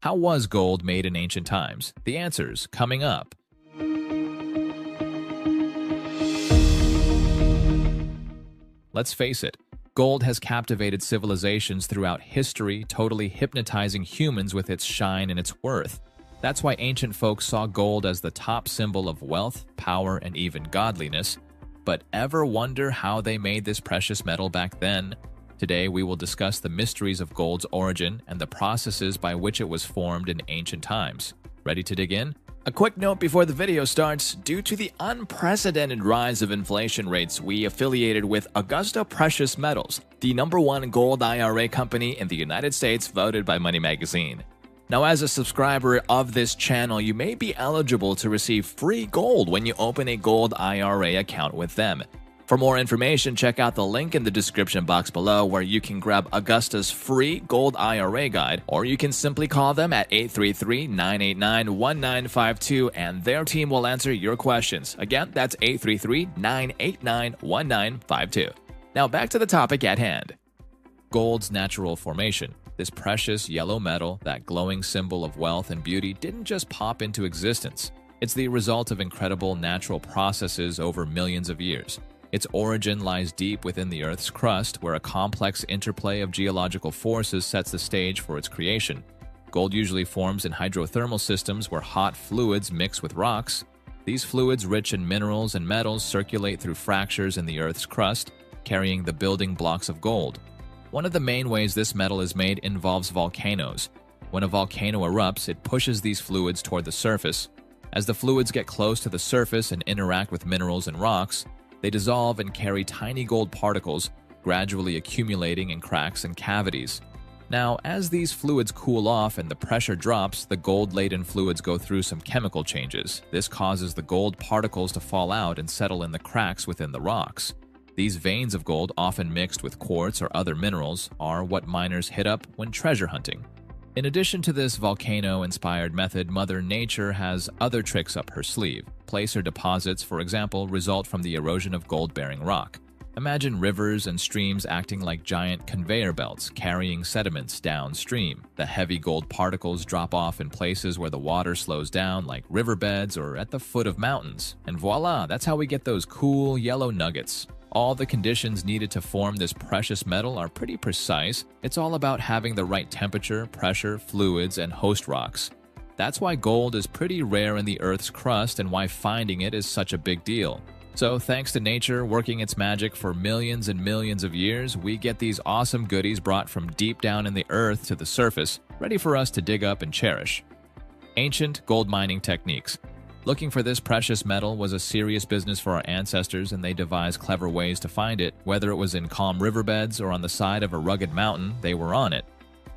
How was gold made in ancient times? The answers coming up. Let's face it, gold has captivated civilizations throughout history, totally hypnotizing humans with its shine and its worth. That's why ancient folks saw gold as the top symbol of wealth, power, and even godliness. But ever wonder how they made this precious metal back then? Today, we will discuss the mysteries of gold's origin and the processes by which it was formed in ancient times. Ready to dig in? A quick note before the video starts. Due to the unprecedented rise of inflation rates, we affiliated with Augusta Precious Metals, the #1 Gold IRA company in the United States, voted by Money Magazine. Now, as a subscriber of this channel, you may be eligible to receive free gold when you open a Gold IRA account with them. For more information, check out the link in the description box below where you can grab Augusta's free Gold IRA guide, or you can simply call them at 833-989-1952 and their team will answer your questions. Again, that's 833-989-1952. Now back to the topic at hand. Gold's natural formation. This precious yellow metal, that glowing symbol of wealth and beauty, didn't just pop into existence. It's the result of incredible natural processes over millions of years. Its origin lies deep within the Earth's crust, where a complex interplay of geological forces sets the stage for its creation. Gold usually forms in hydrothermal systems where hot fluids mix with rocks. These fluids, rich in minerals and metals, circulate through fractures in the Earth's crust, carrying the building blocks of gold. One of the main ways this metal is made involves volcanoes. When a volcano erupts, it pushes these fluids toward the surface. As the fluids get close to the surface and interact with minerals and rocks, they dissolve and carry tiny gold particles, gradually accumulating in cracks and cavities. Now, as these fluids cool off and the pressure drops, the gold-laden fluids go through some chemical changes. This causes the gold particles to fall out and settle in the cracks within the rocks. These veins of gold, often mixed with quartz or other minerals, are what miners hit up when treasure hunting. In addition to this volcano-inspired method, Mother Nature has other tricks up her sleeve. Placer deposits, for example, result from the erosion of gold-bearing rock. Imagine rivers and streams acting like giant conveyor belts, carrying sediments downstream. The heavy gold particles drop off in places where the water slows down, like riverbeds or at the foot of mountains. And voila, that's how we get those cool yellow nuggets. All the conditions needed to form this precious metal are pretty precise. It's all about having the right temperature, pressure, fluids, and host rocks. That's why gold is pretty rare in the Earth's crust and why finding it is such a big deal. So thanks to nature working its magic for millions and millions of years, we get these awesome goodies brought from deep down in the earth to the surface, ready for us to dig up and cherish. Ancient gold mining techniques. Looking for this precious metal was a serious business for our ancestors, and they devised clever ways to find it. Whether it was in calm riverbeds or on the side of a rugged mountain, they were on it.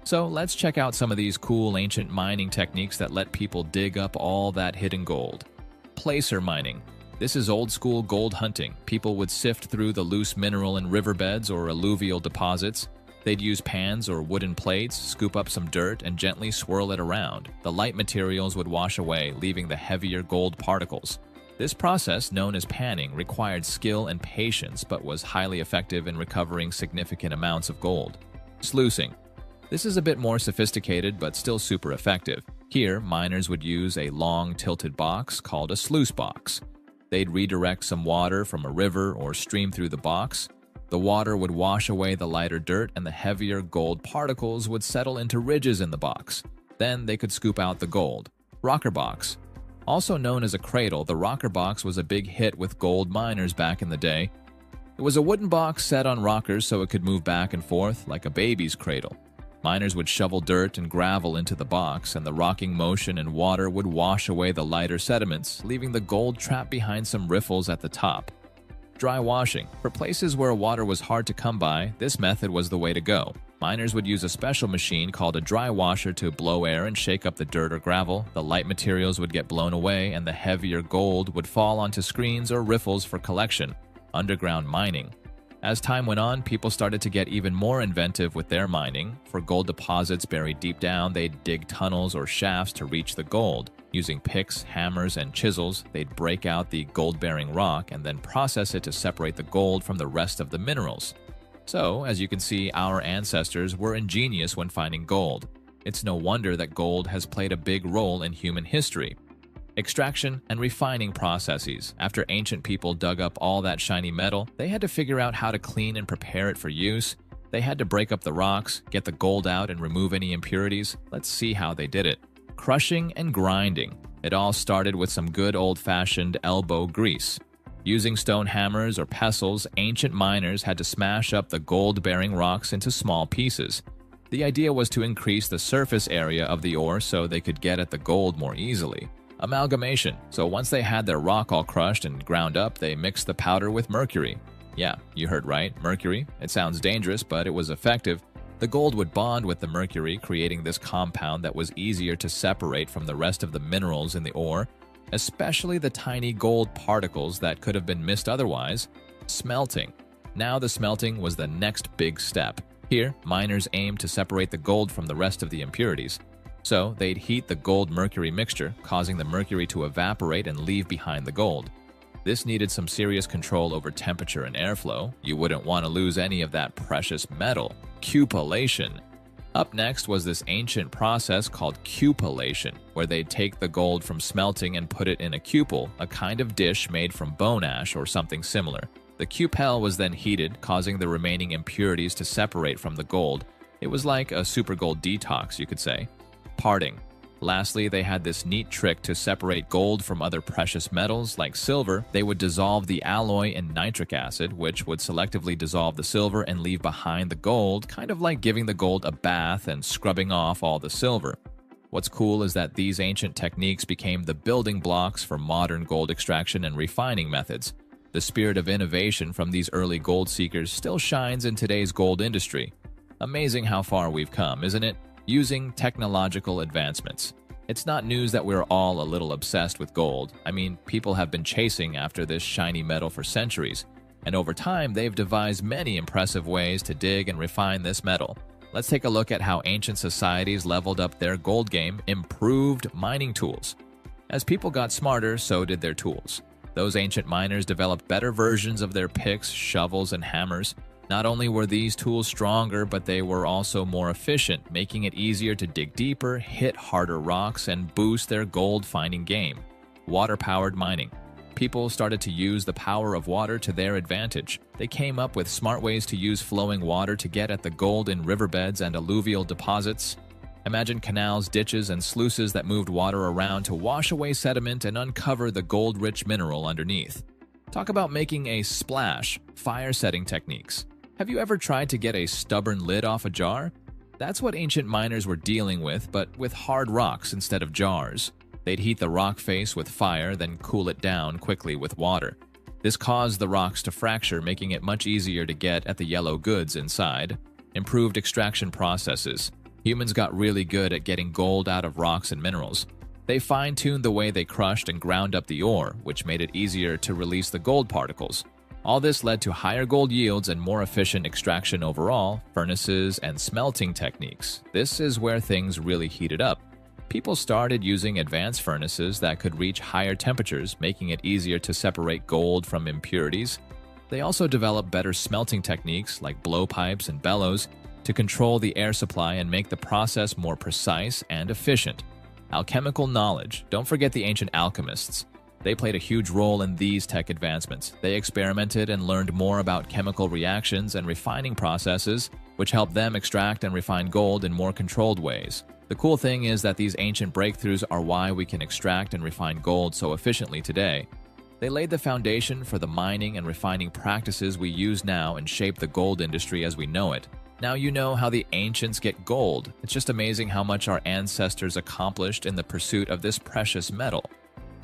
So let's check out some of these cool ancient mining techniques that let people dig up all that hidden gold. Placer mining. This is old-school gold hunting. People would sift through the loose mineral in riverbeds or alluvial deposits. They'd use pans or wooden plates, scoop up some dirt, and gently swirl it around. The light materials would wash away, leaving the heavier gold particles. This process, known as panning, required skill and patience, but was highly effective in recovering significant amounts of gold. Sluicing. This is a bit more sophisticated, but still super effective. Here, miners would use a long, tilted box called a sluice box. They'd redirect some water from a river or stream through the box. The water would wash away the lighter dirt, and the heavier gold particles would settle into ridges in the box. Then they could scoop out the gold. Rocker box. Also known as a cradle, the rocker box was a big hit with gold miners back in the day. It was a wooden box set on rockers so it could move back and forth like a baby's cradle. Miners would shovel dirt and gravel into the box, and the rocking motion and water would wash away the lighter sediments, leaving the gold trapped behind some riffles at the top. Dry washing. For places where water was hard to come by, this method was the way to go. Miners would use a special machine called a dry washer to blow air and shake up the dirt or gravel. The light materials would get blown away, and the heavier gold would fall onto screens or riffles for collection. Underground mining. As time went on, people started to get even more inventive with their mining. For gold deposits buried deep down, they'd dig tunnels or shafts to reach the gold. Using picks, hammers, and chisels, they'd break out the gold-bearing rock and then process it to separate the gold from the rest of the minerals. So, as you can see, our ancestors were ingenious when finding gold. It's no wonder that gold has played a big role in human history. Extraction and refining processes. After ancient people dug up all that shiny metal, they had to figure out how to clean and prepare it for use. They had to break up the rocks, get the gold out, and remove any impurities. Let's see how they did it. Crushing and grinding. It all started with some good old-fashioned elbow grease. Using stone hammers or pestles, ancient miners had to smash up the gold-bearing rocks into small pieces. The idea was to increase the surface area of the ore so they could get at the gold more easily. Amalgamation. So once they had their rock all crushed and ground up, they mixed the powder with mercury. Yeah, you heard right, mercury. It sounds dangerous, but it was effective. The gold would bond with the mercury, creating this compound that was easier to separate from the rest of the minerals in the ore, especially the tiny gold particles that could have been missed otherwise. Smelting. Now the smelting was the next big step. Here, miners aimed to separate the gold from the rest of the impurities. So they'd heat the gold-mercury mixture, causing the mercury to evaporate and leave behind the gold. This needed some serious control over temperature and airflow. You wouldn't want to lose any of that precious metal. Cupellation. Up next was this ancient process called cupellation, where they'd take the gold from smelting and put it in a cupel, a kind of dish made from bone ash or something similar. The cupel was then heated, causing the remaining impurities to separate from the gold. It was like a super gold detox, you could say. Parting. Lastly, they had this neat trick to separate gold from other precious metals like silver. They would dissolve the alloy in nitric acid, which would selectively dissolve the silver and leave behind the gold, kind of like giving the gold a bath and scrubbing off all the silver. What's cool is that these ancient techniques became the building blocks for modern gold extraction and refining methods. The spirit of innovation from these early gold seekers still shines in today's gold industry. Amazing how far we've come, isn't it? Using technological advancements. It's not news that we're all a little obsessed with gold. I mean, people have been chasing after this shiny metal for centuries, and over time they've devised many impressive ways to dig and refine this metal. Let's take a look at how ancient societies leveled up their gold game, improved mining tools. As people got smarter, so did their tools. Those ancient miners developed better versions of their picks, shovels, and hammers. Not only were these tools stronger, but they were also more efficient, making it easier to dig deeper, hit harder rocks, and boost their gold-finding game. Water-powered mining. People started to use the power of water to their advantage. They came up with smart ways to use flowing water to get at the gold in riverbeds and alluvial deposits. Imagine canals, ditches, and sluices that moved water around to wash away sediment and uncover the gold-rich mineral underneath. Talk about making a splash, fire-setting techniques. Have you ever tried to get a stubborn lid off a jar? That's what ancient miners were dealing with, but with hard rocks instead of jars. They'd heat the rock face with fire, then cool it down quickly with water. This caused the rocks to fracture, making it much easier to get at the yellow goods inside. Improved extraction processes. Humans got really good at getting gold out of rocks and minerals. They fine-tuned the way they crushed and ground up the ore, which made it easier to release the gold particles. All this led to higher gold yields and more efficient extraction overall, furnaces, and smelting techniques. This is where things really heated up. People started using advanced furnaces that could reach higher temperatures, making it easier to separate gold from impurities. They also developed better smelting techniques like blowpipes and bellows to control the air supply and make the process more precise and efficient. Alchemical knowledge. Don't forget the ancient alchemists. They played a huge role in these tech advancements. They experimented and learned more about chemical reactions and refining processes, which helped them extract and refine gold in more controlled ways. The cool thing is that these ancient breakthroughs are why we can extract and refine gold so efficiently today. They laid the foundation for the mining and refining practices we use now and shape the gold industry as we know it. Now you know how the ancients get gold. It's just amazing how much our ancestors accomplished in the pursuit of this precious metal.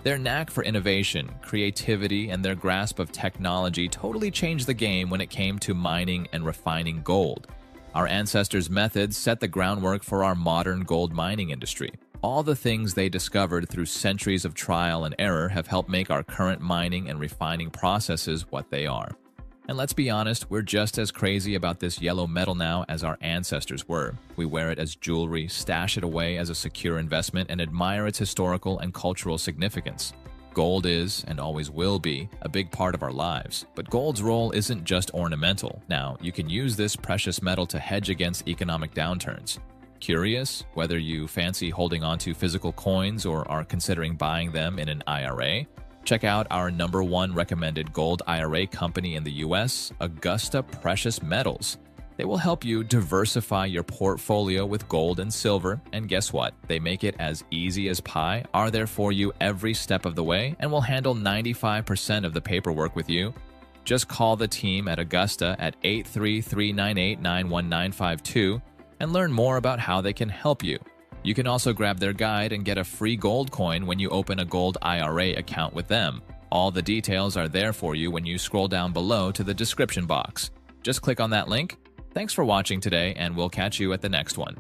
Their knack for innovation, creativity, and their grasp of technology totally changed the game when it came to mining and refining gold. Our ancestors' methods set the groundwork for our modern gold mining industry. All the things they discovered through centuries of trial and error have helped make our current mining and refining processes what they are. And let's be honest, we're just as crazy about this yellow metal now as our ancestors were. We wear it as jewelry, stash it away as a secure investment, and admire its historical and cultural significance. Gold is, and always will be, a big part of our lives. But gold's role isn't just ornamental. Now, you can use this precious metal to hedge against economic downturns. Curious whether you fancy holding onto physical coins or are considering buying them in an IRA? Check out our #1 recommended Gold IRA company in the US, Augusta Precious Metals. They will help you diversify your portfolio with gold and silver, and guess what? They make it as easy as pie, are there for you every step of the way, and will handle 95% of the paperwork with you. Just call the team at Augusta at 833-989-1952 and learn more about how they can help you. You can also grab their guide and get a free gold coin when you open a Gold IRA account with them. All the details are there for you when you scroll down below to the description box. Just click on that link. Thanks for watching today, and we'll catch you at the next one.